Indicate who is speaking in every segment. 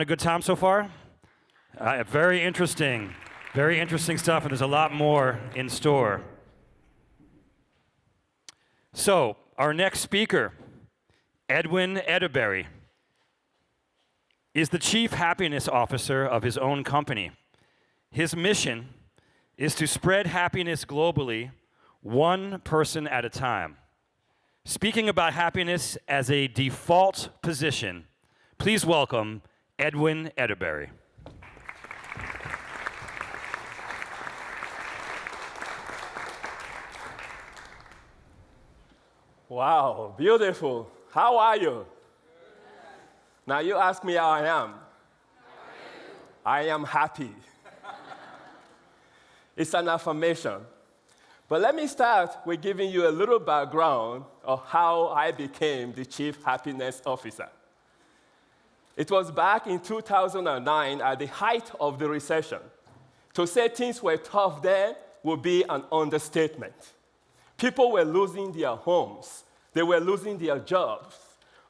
Speaker 1: A good time so far? Very interesting stuff, and there's a lot more in store. So, our next speaker, Edwin Edebiri, is the Chief Happiness Officer of his own company. His mission is to spread happiness globally, one person at a time. Speaking about happiness as a default position, please welcome Edwin Edebiri.
Speaker 2: Wow, beautiful. How are you? Now you ask me how I am. I am happy. It's an affirmation. But let me start with giving you a little background of how I became the Chief Happiness Officer. It was back in 2009 at the height of the recession. To say things were tough then would be an understatement. People were losing their homes. They were losing their jobs.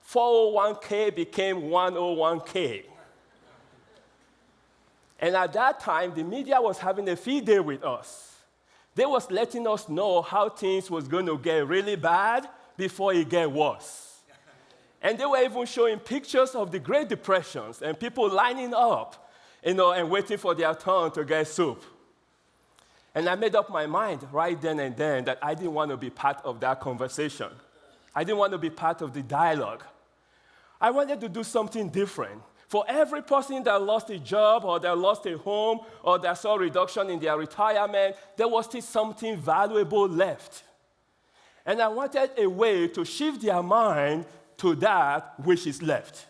Speaker 2: 401k became 101k. And at that time, the media was having a field day with us. They was letting us know how things was going to get really bad before it get worse. And they were even showing pictures of the Great Depressions and people lining up, and waiting for their turn to get soup. And I made up my mind right then and then that I didn't want to be part of that conversation. I didn't want to be part of the dialogue. I wanted to do something different. For every person that lost a job or that lost a home or that saw a reduction in their retirement, there was still something valuable left. And I wanted a way to shift their mind to that which is left.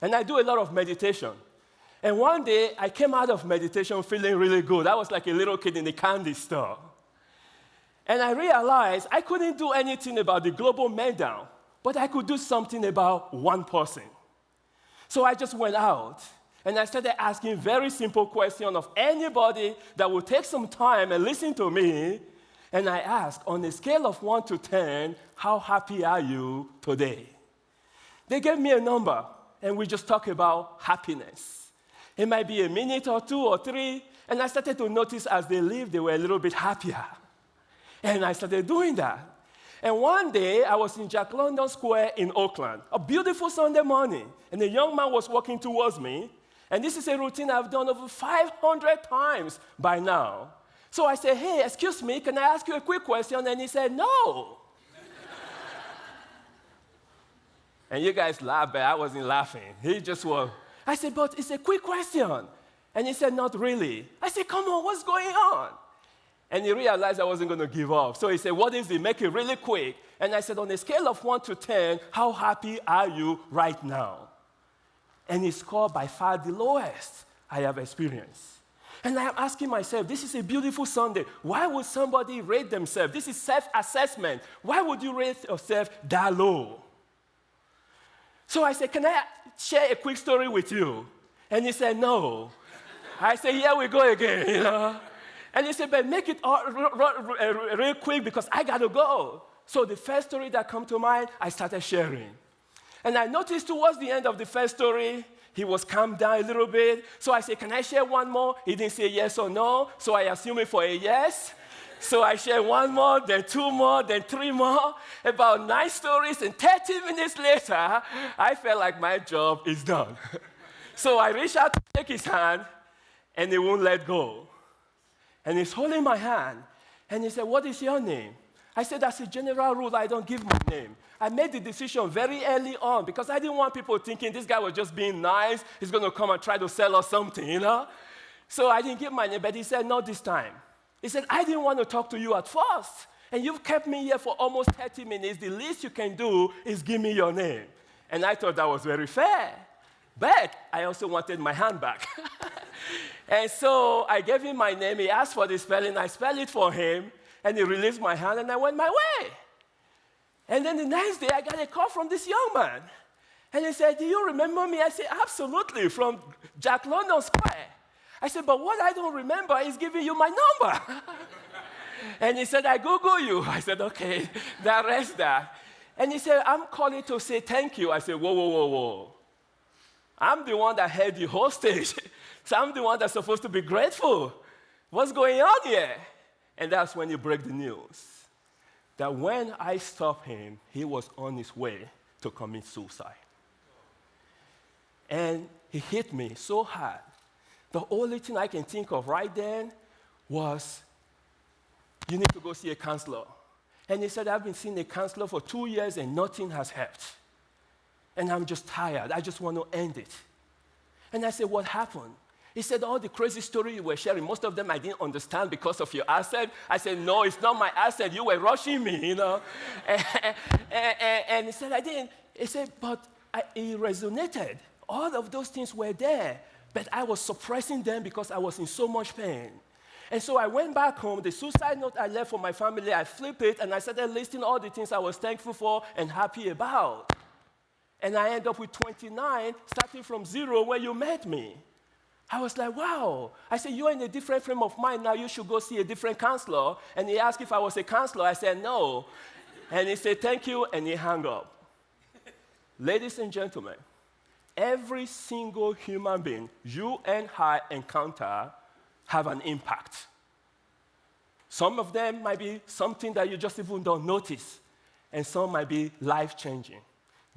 Speaker 2: And I do a lot of meditation. And one day, I came out of meditation feeling really good. I was like a little kid in the candy store. And I realized I couldn't do anything about the global meltdown, but I could do something about one person. So I just went out, and I started asking very simple questions of anybody that would take some time and listen to me. And I asked, on a scale of 1 to 10, how happy are you today? They gave me a number, and we just talked about happiness. It might be a minute or 2 or 3, and I started to notice as they lived, they were a little bit happier. And I started doing that. And one day, I was in Jack London Square in Oakland, a beautiful Sunday morning, and a young man was walking towards me, and this is a routine I've done over 500 times by now. So I said, hey, excuse me, can I ask you a quick question? And he said, no. And you guys laughed, but I wasn't laughing. He just was. I said, but it's a quick question. And he said, not really. I said, come on, what's going on? And he realized I wasn't going to give up. So he said, what is it? Make it really quick. And I said, on a scale of 1 to 10, how happy are you right now? And he scored by far the lowest I have experienced. And I'm asking myself, this is a beautiful Sunday. Why would somebody rate themselves? This is self-assessment. Why would you rate yourself that low? So I said, can I share a quick story with you? And he said, no. I said, here we go again, And he said, but make it real quick because I got to go. So the first story that came to mind, I started sharing. And I noticed towards the end of the first story, he was calmed down a little bit. So I said, can I share one more? He didn't say yes or no. So I assumed it for a yes. So I shared one more, then 2 more, then 3 more. About 9 stories, and 30 minutes later, I felt like my job is done. So I reached out to take his hand, and he won't let go. And he's holding my hand, and he said, what is your name? I said, as a general rule, I don't give my name. I made the decision very early on because I didn't want people thinking this guy was just being nice. He's going to come and try to sell us something, So I didn't give my name, but he said, not this time. He said, I didn't want to talk to you at first, and you've kept me here for almost 30 minutes. The least you can do is give me your name. And I thought that was very fair. But I also wanted my hand back. And so I gave him my name. He asked for the spelling. I spelled it for him. And he released my hand, and I went my way. And then the next day, I got a call from this young man. And he said, do you remember me? I said, absolutely, from Jack London Square. I said, but what I don't remember is giving you my number. And he said, I Google you. I said, okay, rest that. And he said, I'm calling to say thank you. I said, whoa, whoa, whoa, whoa. I'm the one that held you hostage. So I'm the one that's supposed to be grateful. What's going on here? And that's when you break the news. That when I stopped him, he was on his way to commit suicide. And he hit me so hard. The only thing I can think of right then was, you need to go see a counselor. And he said, I've been seeing a counselor for 2 years and nothing has helped. And I'm just tired. I just want to end it. And I said, what happened? He said, all the crazy stories you were sharing, most of them I didn't understand because of your accent. I said, no, it's not my accent. You were rushing me, you know. and he said, I didn't. He said, but it resonated. All of those things were there, but I was suppressing them because I was in so much pain. And so I went back home. The suicide note I left for my family, I flipped it, and I started listing all the things I was thankful for and happy about. And I ended up with 29, starting from 0 where you met me. I was like, wow. I said, you're in a different frame of mind now. You should go see a different counselor. And he asked if I was a counselor. I said, no. And he said, thank you, and he hung up. Ladies and gentlemen, every single human being you and I encounter have an impact. Some of them might be something that you just even don't notice, and some might be life-changing.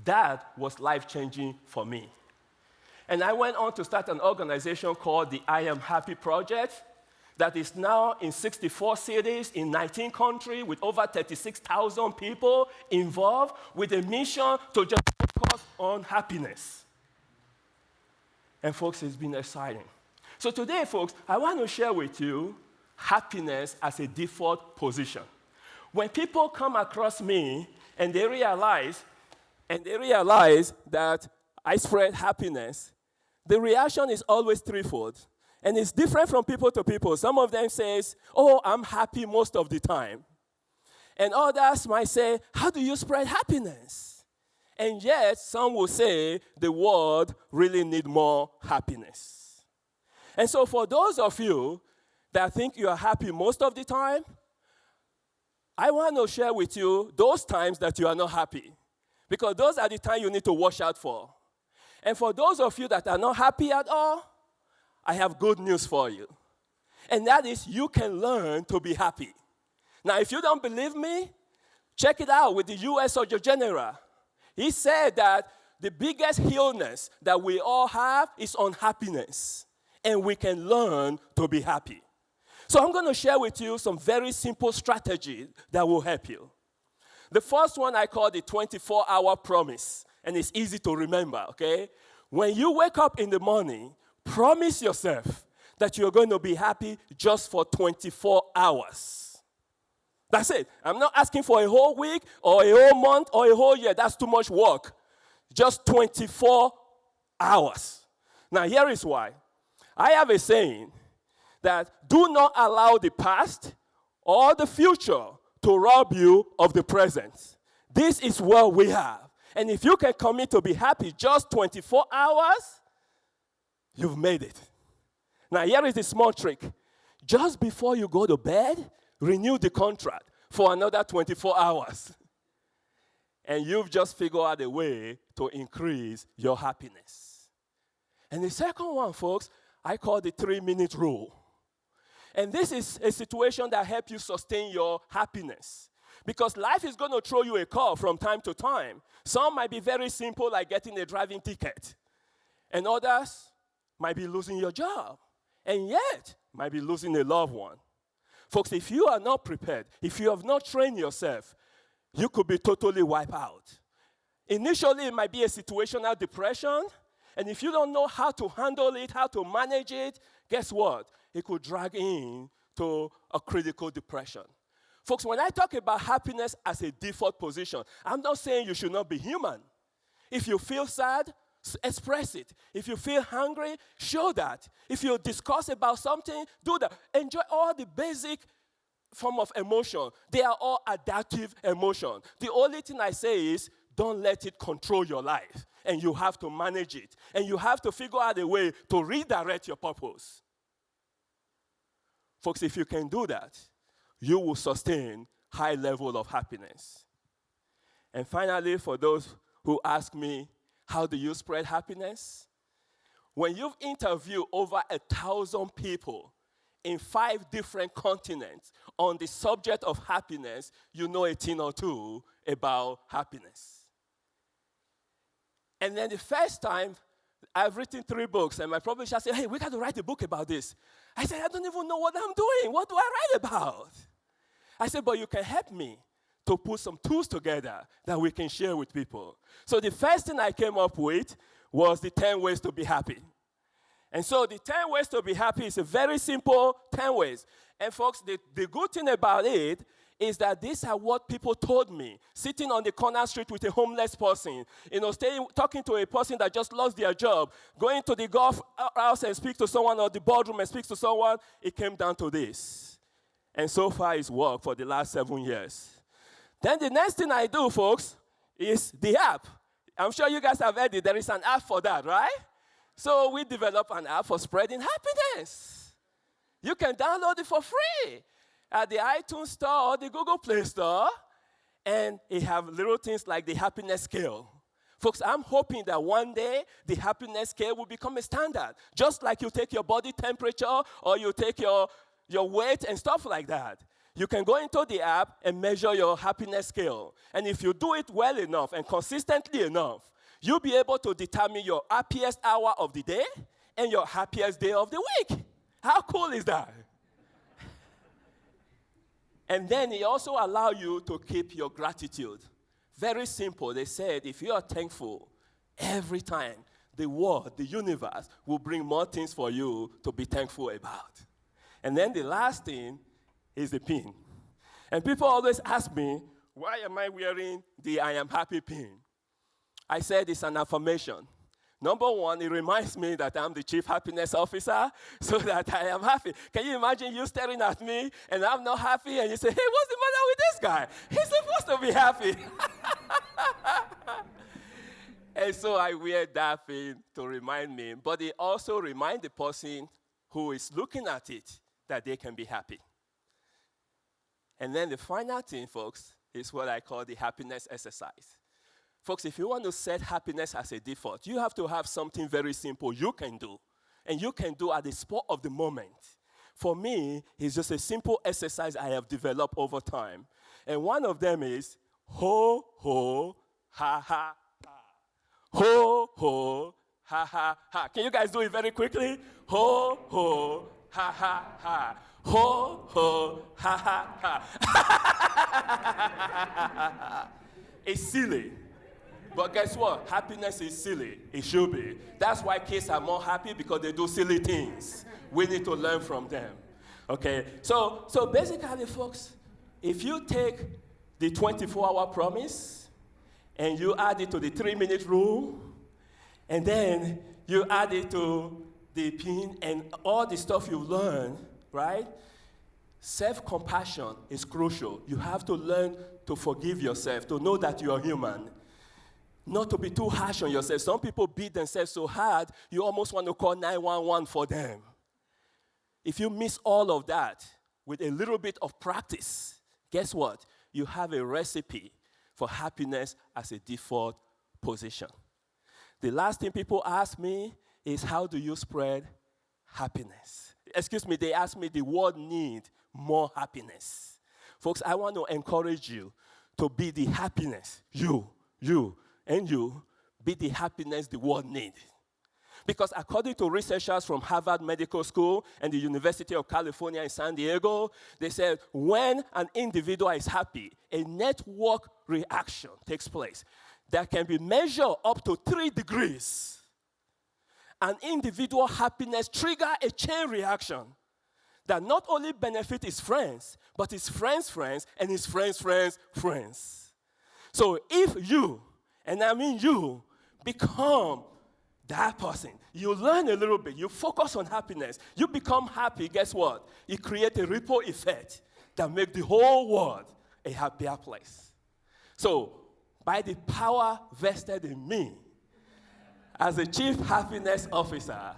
Speaker 2: That was life-changing for me. And I went on to start an organization called the I Am Happy Project that is now in 64 cities in 19 countries with over 36,000 people involved with a mission to just focus on happiness. And folks, it's been exciting. So today, folks, I want to share with you happiness as a default position. When people come across me and they realize that I spread happiness, the reaction is always threefold. And it's different from people to people. Some of them says, oh, I'm happy most of the time. And others might say, how do you spread happiness? And yet, some will say the world really needs more happiness. And so for those of you that think you are happy most of the time, I want to share with you those times that you are not happy. Because those are the times you need to watch out for. And for those of you that are not happy at all, I have good news for you. And that is you can learn to be happy. Now, if you don't believe me, check it out with the U.S. Surgeon General. He said that the biggest illness that we all have is unhappiness. And we can learn to be happy. So I'm going to share with you some very simple strategies that will help you. The first one I call the 24-hour promise. And it's easy to remember, okay? When you wake up in the morning, promise yourself that you're going to be happy just for 24 hours. That's it. I'm not asking for a whole week or a whole month or a whole year. That's too much work. Just 24 hours. Now, here is why. I have a saying that do not allow the past or the future to rob you of the present. This is what we have. And if you can commit to be happy just 24 hours, you've made it. Now, here is a small trick. Just before you go to bed, renew the contract for another 24 hours. And you've just figured out a way to increase your happiness. And the second one, folks, I call the 3-minute rule. And this is a situation that helps you sustain your happiness. Because life is going to throw you a call from time to time. Some might be very simple, like getting a driving ticket. And others might be losing your job. And yet, might be losing a loved one. Folks, if you are not prepared, if you have not trained yourself, you could be totally wiped out. Initially, it might be a situational depression. And if you don't know how to handle it, how to manage it, guess what? It could drag in to a critical depression. Folks, when I talk about happiness as a default position, I'm not saying you should not be human. If you feel sad, express it. If you feel hungry, show that. If you discuss about something, do that. Enjoy all the basic form of emotion. They are all adaptive emotion. The only thing I say is don't let it control your life. And you have to manage it. And you have to figure out a way to redirect your purpose. Folks, if you can do that, you will sustain high level of happiness. And finally, for those who ask me, how do you spread happiness? when you've interviewed over 1,000 people in 5 different continents on the subject of happiness, you know a thing or two about happiness. And then the first time, I've written 3 books, and my publisher said, hey, we got to write a book about this. I said, I don't even know what I'm doing. What do I write about? I said, but you can help me to put some tools together that we can share with people. So the first thing I came up with was the 10 ways to be happy. And so the 10 ways to be happy is a very simple 10 ways. And folks, the good thing about it is that these are what people told me, sitting on the corner street with a homeless person, talking to a person that just lost their job, going to the golf house and speak to someone, or the boardroom and speak to someone. It came down to this. And so far it's worked for the last 7 years. Then the next thing I do, folks, is the app. I'm sure you guys have heard it. There is an app for that, right? So we developed an app for spreading happiness. You can download it for free at the iTunes Store or the Google Play Store, and it have little things like the happiness scale. Folks, I'm hoping that one day the happiness scale will become a standard, just like you take your body temperature or you take your weight and stuff like that. You can go into the app and measure your happiness scale. And if you do it well enough and consistently enough, you'll be able to determine your happiest hour of the day and your happiest day of the week. How cool is that? And then it also allows you to keep your gratitude. Very simple. They said if you are thankful every time, the world, the universe, will bring more things for you to be thankful about. And then the last thing is the pin. And people always ask me, why am I wearing the I am happy pin? I said it's an affirmation. Number one, it reminds me that I'm the chief happiness officer, so that I am happy. Can you imagine you staring at me and I'm not happy, and you say, hey, what's the matter with this guy? He's supposed to be happy. And so I wear that thing to remind me, but it also reminds the person who is looking at it that they can be happy. And then the final thing, folks, is what I call the happiness exercise. Folks, if you want to set happiness as a default, you have to have something very simple you can do, and you can do at the spur of the moment. For me, it's just a simple exercise I have developed over time. And one of them is ho, ho, ha, ha, ha. Ho, ho, ha, ha, ha. Can you guys do it very quickly? Ho, ho, ha, ha, ha. Ho, ho, ha, ha, ha. It's silly. But guess what? Happiness is silly. It should be. That's why kids are more happy, because they do silly things. We need to learn from them. Okay? So basically, folks, if you take the 24-hour promise and you add it to the 3-minute rule, and then you add it to the pin and all the stuff you've learned, right? Self-compassion is crucial. You have to learn to forgive yourself, to know that you are human. Not to be too harsh on yourself. Some people beat themselves so hard, you almost want to call 911 for them. If you miss all of that with a little bit of practice, guess what? You have a recipe for happiness as a default position. The last thing people ask me is, how do you spread happiness? They ask me, the world needs more happiness. Folks, I want to encourage you to be the happiness, you, be the happiness the world needs. Because according to researchers from Harvard Medical School and the University of California in San Diego, they said when an individual is happy, a network reaction takes place that can be measured up to 3 degrees. An individual happiness triggers a chain reaction that not only benefits his friends, but his friends' friends and his friends' friends' friends. So if you, and I mean you, become that person, you learn a little bit, you focus on happiness, you become happy, guess what? It creates a ripple effect that makes the whole world a happier place. So, by the power vested in me, as a chief happiness officer,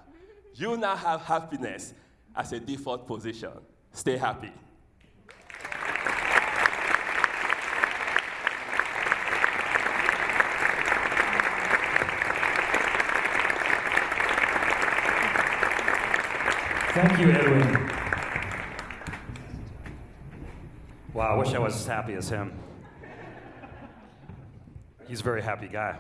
Speaker 2: you now have happiness as a default position. Stay happy.
Speaker 1: Thank you, Edwin. Wow, I wish I was as happy as him. He's a very happy guy.